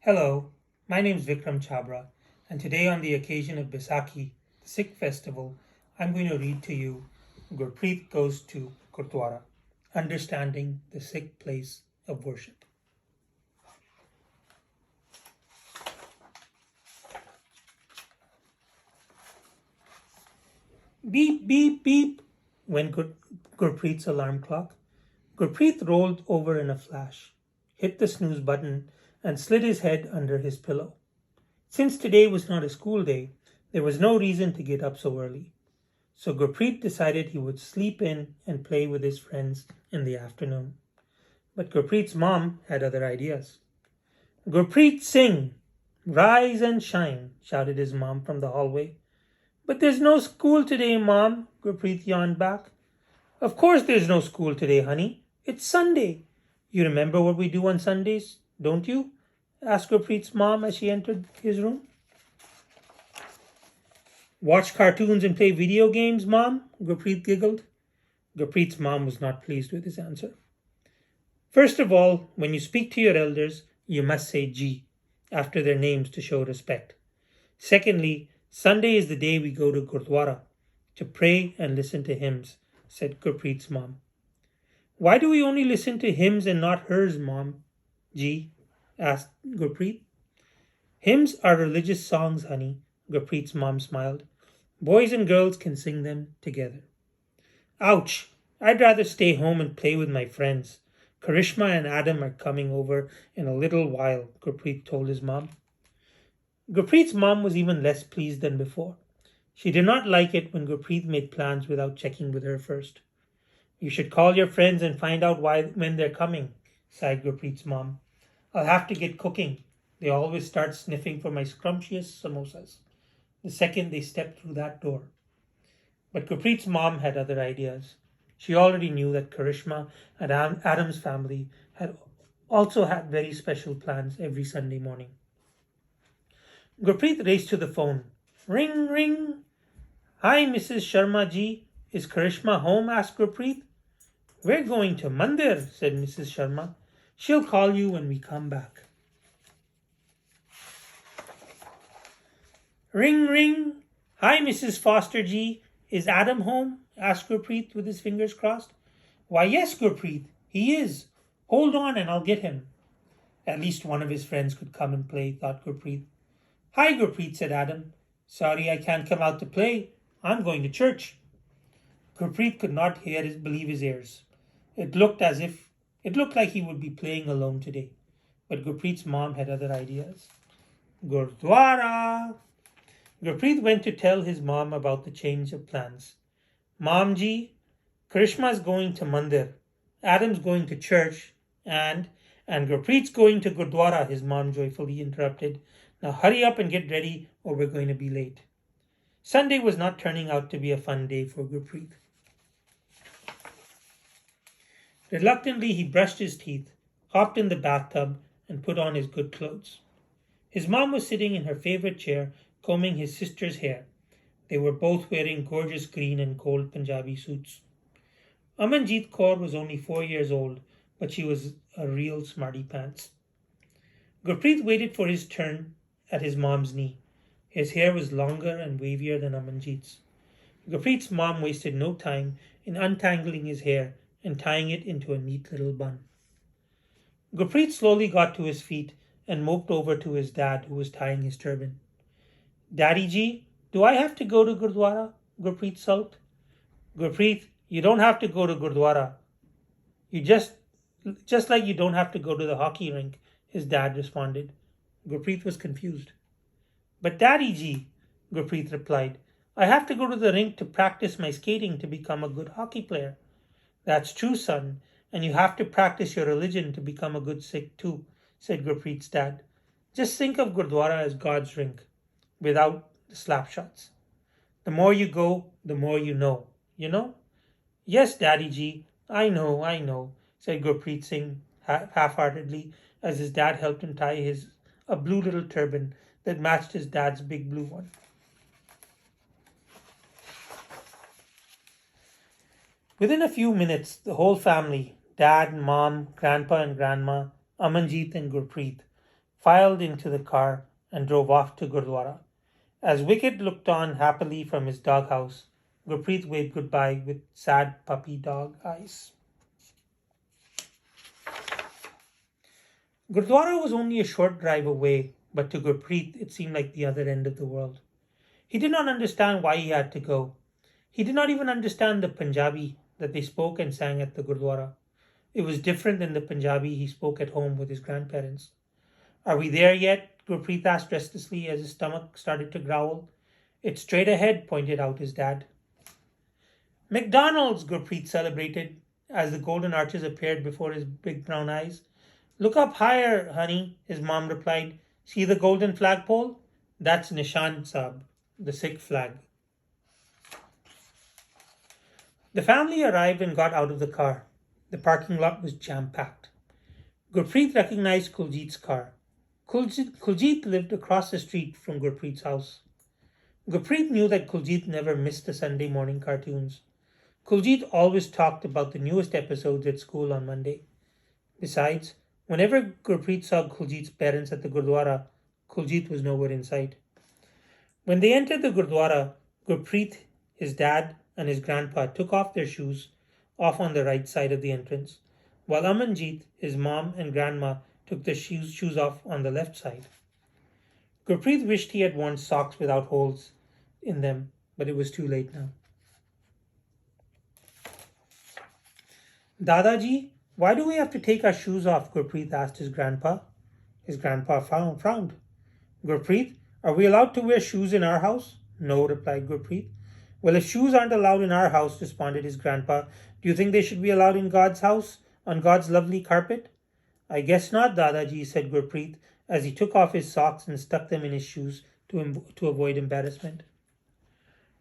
Hello, my name is Vikram Chhabra, and today, on the occasion of Vaisakhi, the Sikh festival, I'm going to read to you Gurpreet Goes to Gurdwara, Understanding the Sikh Place of Worship. Beep, beep, beep, went Gurpreet's alarm clock. Gurpreet rolled over in a flash, hit the snooze button, and slid his head under his pillow. Since today was not a school day, there was no reason to get up so early. So Gurpreet decided he would sleep in and play with his friends in the afternoon. But Gurpreet's mom had other ideas. Gurpreet, sing! Rise and shine, shouted his mom from the hallway. But there's no school today, Mom, Gurpreet yawned back. Of course there's no school today, honey. It's Sunday. You remember what we do on Sundays, don't you? Asked Gurpreet's mom as she entered his room. Watch cartoons and play video games, Mom? Gurpreet giggled. Gurpreet's mom was not pleased with his answer. First of all, when you speak to your elders, you must say Ji after their names to show respect. Secondly, Sunday is the day we go to Gurdwara to pray and listen to hymns, said Gurpreet's mom. Why do we only listen to hymns and not hers, Mom? Ji asked Gurpreet. Hymns are religious songs, honey, Gurpreet's mom smiled. Boys and girls can sing them together. Ouch! I'd rather stay home and play with my friends. Karishma and Adam are coming over in a little while, Gurpreet told his mom. Gurpreet's mom was even less pleased than before. She did not like it when Gurpreet made plans without checking with her first. You should call your friends and find out when they're coming, sighed Gurpreet's mom. I'll have to get cooking. They always start sniffing for my scrumptious samosas the second they step through that door. But Gurpreet's mom had other ideas. She already knew that Karishma and Adam's family had also had very special plans every Sunday morning. Gurpreet raced to the phone. Ring, ring. Hi, Mrs. Sharma ji. Is Karishma home? Asked Gurpreet. We're going to Mandir, said Mrs. Sharma. She'll call you when we come back. Ring, ring. Hi, Mrs. Foster ji. Is Adam home? Asked Gurpreet with his fingers crossed. Why, yes, Gurpreet, he is. Hold on and I'll get him. At least one of his friends could come and play, thought Gurpreet. Hi, Gurpreet, said Adam. Sorry I can't come out to play. I'm going to church. Gurpreet could not believe his ears. It looked like he would be playing alone today. But Gurpreet's mom had other ideas. Gurdwara! Gurpreet went to tell his mom about the change of plans. Mom ji, Karishma's going to Mandir, Adam's going to church, and Gurpreet's going to Gurdwara, his mom joyfully interrupted. Now hurry up and get ready or we're going to be late. Sunday was not turning out to be a fun day for Gurpreet. Reluctantly, he brushed his teeth, hopped in the bathtub, and put on his good clothes. His mom was sitting in her favorite chair, combing his sister's hair. They were both wearing gorgeous green and gold Punjabi suits. Amanjeet Kaur was only 4 years old, but she was a real smarty pants. Gurpreet waited for his turn at his mom's knee. His hair was longer and wavier than Amanjeet's. Gurpreet's mom wasted no time in untangling his hair and tying it into a neat little bun. Gurpreet slowly got to his feet and moped over to his dad, who was tying his turban. Daddy ji, do I have to go to Gurdwara? Gurpreet sulked. Gurpreet, you don't have to go to Gurdwara. You just like you don't have to go to the hockey rink, his dad responded. Gurpreet was confused. But Daddy ji, Gurpreet replied, I have to go to the rink to practice my skating to become a good hockey player. That's true, son, and you have to practice your religion to become a good Sikh too, said Gurpreet's dad. Just think of Gurdwara as God's rink, without the slap shots. The more you go, the more you know. You know? Yes, Daddy ji, I know, said Gurpreet Singh half-heartedly as his dad helped him tie a blue little turban that matched his dad's big blue one. Within a few minutes, the whole family, dad, mom, grandpa and grandma, Amanjeet and Gurpreet, filed into the car, and drove off to Gurdwara. As Wicket looked on happily from his doghouse, Gurpreet waved goodbye with sad puppy dog eyes. Gurdwara was only a short drive away, but to Gurpreet it seemed like the other end of the world. He did not understand why he had to go. He did not even understand the Punjabi that they spoke and sang at the Gurdwara. It was different than the Punjabi he spoke at home with his grandparents. Are we there yet? Gurpreet asked restlessly as his stomach started to growl. It's straight ahead, pointed out his dad. McDonald's, Gurpreet celebrated as the golden arches appeared before his big brown eyes. Look up higher, honey, his mom replied. See the golden flagpole? That's Nishan Sahib, the Sikh flag. The family arrived and got out of the car. The parking lot was jam-packed. Gurpreet recognized Kuljit's car. Kuljit lived across the street from Gurpreet's house. Gurpreet knew that Kuljit never missed the Sunday morning cartoons. Kuljit always talked about the newest episodes at school on Monday. Besides, whenever Gurpreet saw Kuljit's parents at the Gurdwara, Kuljit was nowhere in sight. When they entered the Gurdwara, Gurpreet, his dad, and his grandpa took off their shoes off on the right side of the entrance, while Amanjeet, his mom, and grandma took their shoes off on the left side. Gurpreet wished he had worn socks without holes in them, but it was too late now. Dadaji, why do we have to take our shoes off? Gurpreet asked his grandpa. His grandpa frowned. Gurpreet, are we allowed to wear shoes in our house? No, replied Gurpreet. Well, if shoes aren't allowed in our house, responded his grandpa, do you think they should be allowed in God's house, on God's lovely carpet? I guess not, Dadaji, said Gurpreet, as he took off his socks and stuck them in his shoes to avoid embarrassment.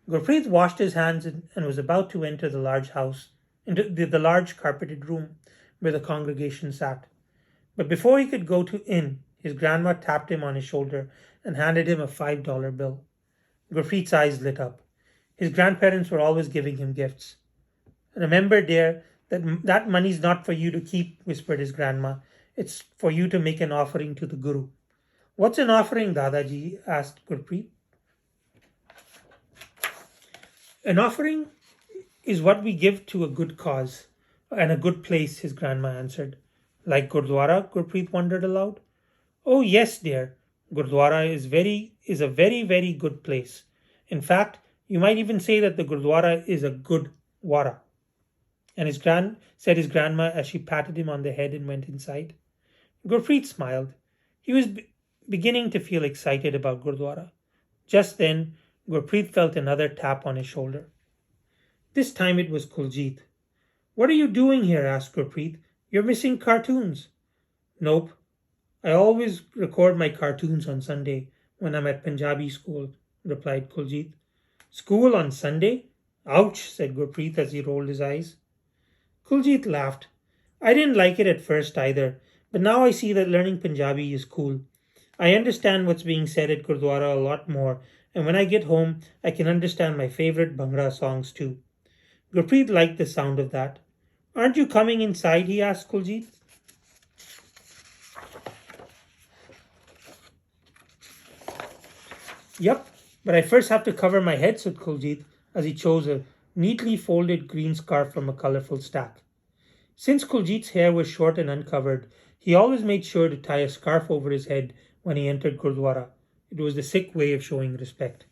Gurpreet washed his hands and was about to enter the large house, into the large carpeted room where the congregation sat. But before he could go in, his grandma tapped him on his shoulder and handed him a $5 bill. Gurpreet's eyes lit up. His grandparents were always giving him gifts. Remember, dear, that money's not for you to keep, whispered his grandma. It's for you to make an offering to the Guru. What's an offering, Dadaji? Asked Gurpreet. An offering is what we give to a good cause and a good place, his grandma answered. Like Gurdwara? Gurpreet wondered aloud. Oh yes, dear. Gurdwara is a very, very good place. In fact, you might even say that the Gurdwara is a good wara. And said his grandma as she patted him on the head and went inside. Gurpreet smiled. He was beginning to feel excited about Gurdwara. Just then, Gurpreet felt another tap on his shoulder. This time it was Kuljit. What are you doing here? Asked Gurpreet. You're missing cartoons. Nope. I always record my cartoons on Sunday when I'm at Punjabi school, replied Kuljit. School on Sunday? Ouch, said Gurpreet as he rolled his eyes. Kuljit laughed. I didn't like it at first either, but now I see that learning Punjabi is cool. I understand what's being said at Gurdwara a lot more, and when I get home, I can understand my favorite Bhangra songs too. Gurpreet liked the sound of that. Aren't you coming inside? He asked Kuljit. Yep, but I first have to cover my head, said Kuljit, as he chose a neatly folded green scarf from a colorful stack. Since Kuljit's hair was short and uncovered, he always made sure to tie a scarf over his head when he entered Gurdwara. It was the Sikh way of showing respect.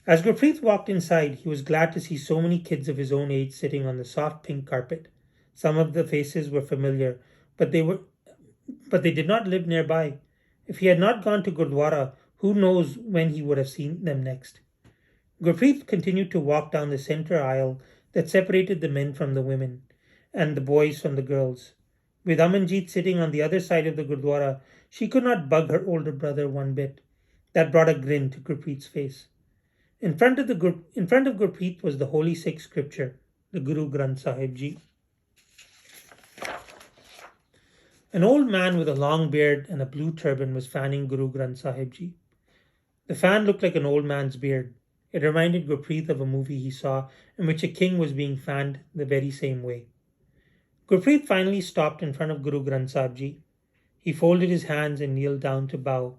As Gurpreet walked inside, he was glad to see so many kids of his own age sitting on the soft pink carpet. Some of the faces were familiar, but they did not live nearby. If he had not gone to Gurdwara, who knows when he would have seen them next. Gurpreet continued to walk down the center aisle that separated the men from the women, and the boys from the girls. With Amanjeet sitting on the other side of the Gurdwara, she could not bug her older brother one bit. That brought a grin to Gurpreet's face. In front of Gurpreet was the holy Sikh scripture, the Guru Granth Sahib Ji. An old man with a long beard and a blue turban was fanning Guru Granth Sahib Ji. The fan looked like an old man's beard. It reminded Gurpreet of a movie he saw in which a king was being fanned the very same way. Gurpreet finally stopped in front of Guru Granth Sahib Ji. He folded his hands and kneeled down to bow,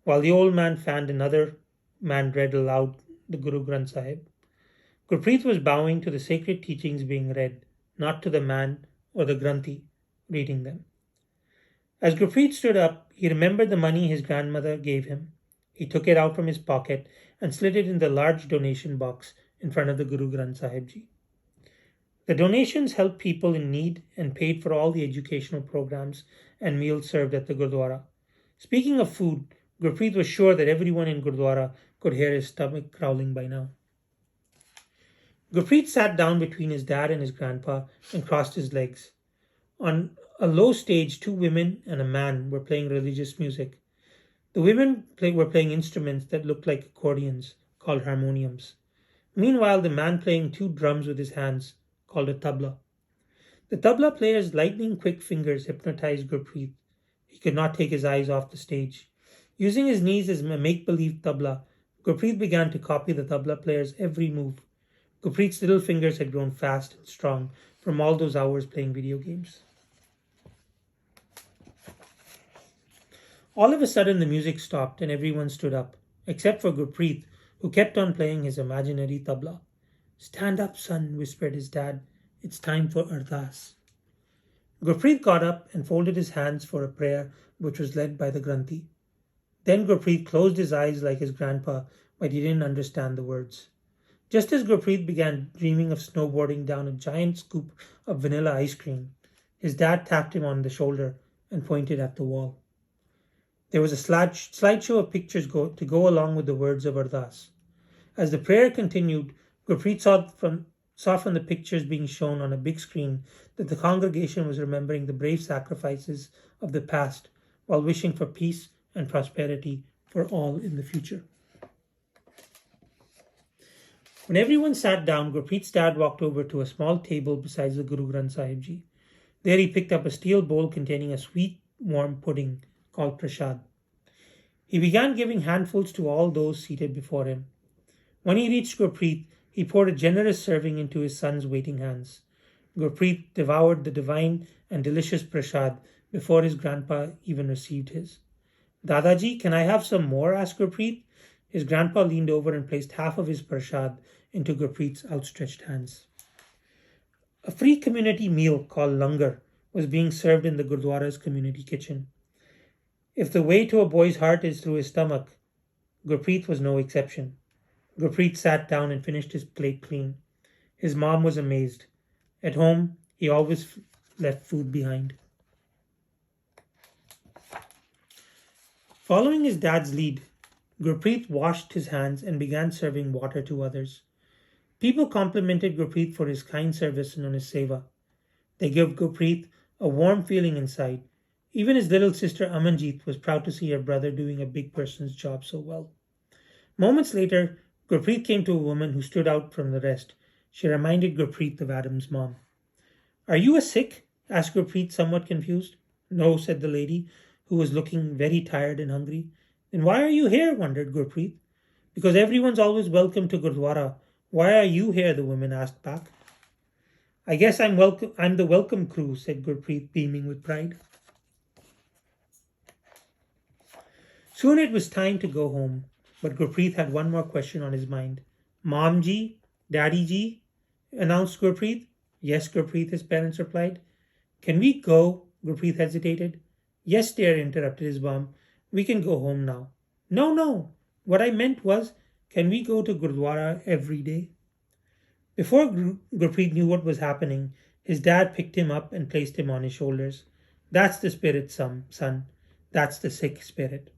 while the old man fanned another man read aloud the Guru Granth Sahib. Gurpreet was bowing to the sacred teachings being read, not to the man or the Granthi reading them. As Gurpreet stood up, he remembered the money his grandmother gave him. He took it out from his pocket and slid it in the large donation box in front of the Guru Granth Sahib Ji. The donations helped people in need and paid for all the educational programs and meals served at the Gurdwara. Speaking of food, Gurpreet was sure that everyone in Gurdwara could hear his stomach growling by now. Gurpreet sat down between his dad and his grandpa and crossed his legs. On a low stage, 2 women and a man were playing religious music. The women were playing instruments that looked like accordions, called harmoniums. Meanwhile, the man playing 2 drums with his hands, called a tabla. The tabla player's lightning-quick fingers hypnotized Gurpreet. He could not take his eyes off the stage. Using his knees as a make-believe tabla, Gurpreet began to copy the tabla player's every move. Gurpreet's little fingers had grown fast and strong from all those hours playing video games. All of a sudden, the music stopped and everyone stood up, except for Gurpreet, who kept on playing his imaginary tabla. "Stand up, son," whispered his dad. "It's time for Ardas." Gurpreet got up and folded his hands for a prayer which was led by the Granthi. Then Gurpreet closed his eyes like his grandpa, but he didn't understand the words. Just as Gurpreet began dreaming of snowboarding down a giant scoop of vanilla ice cream, his dad tapped him on the shoulder and pointed at the wall. There was a slideshow of pictures to go along with the words of Ardas. As the prayer continued, Gurpreet saw from the pictures being shown on a big screen that the congregation was remembering the brave sacrifices of the past while wishing for peace and prosperity for all in the future. When everyone sat down, Gurpreet's dad walked over to a small table beside the Guru Granth Sahib Ji. There he picked up a steel bowl containing a sweet, warm pudding called prasad. He began giving handfuls to all those seated before him. When he reached Gurpreet, he poured a generous serving into his son's waiting hands. Gurpreet devoured the divine and delicious prasad before his grandpa even received his. "Dadaji, can I have some more?" asked Gurpreet. His grandpa leaned over and placed half of his prasad into Gurpreet's outstretched hands. A free community meal called langar was being served in the Gurdwara's community kitchen. If the way to a boy's heart is through his stomach, Gurpreet was no exception. Gurpreet sat down and finished his plate clean. His mom was amazed. At home, he always left food behind. Following his dad's lead, Gurpreet washed his hands and began serving water to others. People complimented Gurpreet for his kind service and on his seva. They gave Gurpreet a warm feeling inside. Even his little sister Amanjeet was proud to see her brother doing a big person's job so well. Moments later, Gurpreet came to a woman who stood out from the rest. She reminded Gurpreet of Adam's mom. "Are you a Sikh?" asked Gurpreet, somewhat confused. "No," said the lady, who was looking very tired and hungry. "Then why are you here?" wondered Gurpreet. "Because everyone's always welcome to Gurdwara. Why are you here?" the woman asked back. "I guess I'm the welcome crew," said Gurpreet, beaming with pride. Soon it was time to go home, but Gurpreet had one more question on his mind. "Mom ji, Daddy ji," announced Gurpreet. "Yes, Gurpreet," his parents replied. "Can we go?" Gurpreet hesitated. "Yes, dear," interrupted his mom. "We can go home now." No. What I meant was, can we go to Gurdwara every day?" Before Gurpreet knew what was happening, his dad picked him up and placed him on his shoulders. "That's the spirit, son. That's the Sikh spirit."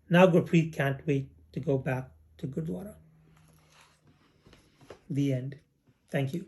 Now Gurpreet can't wait to go back to Gurdwara. The end. Thank you.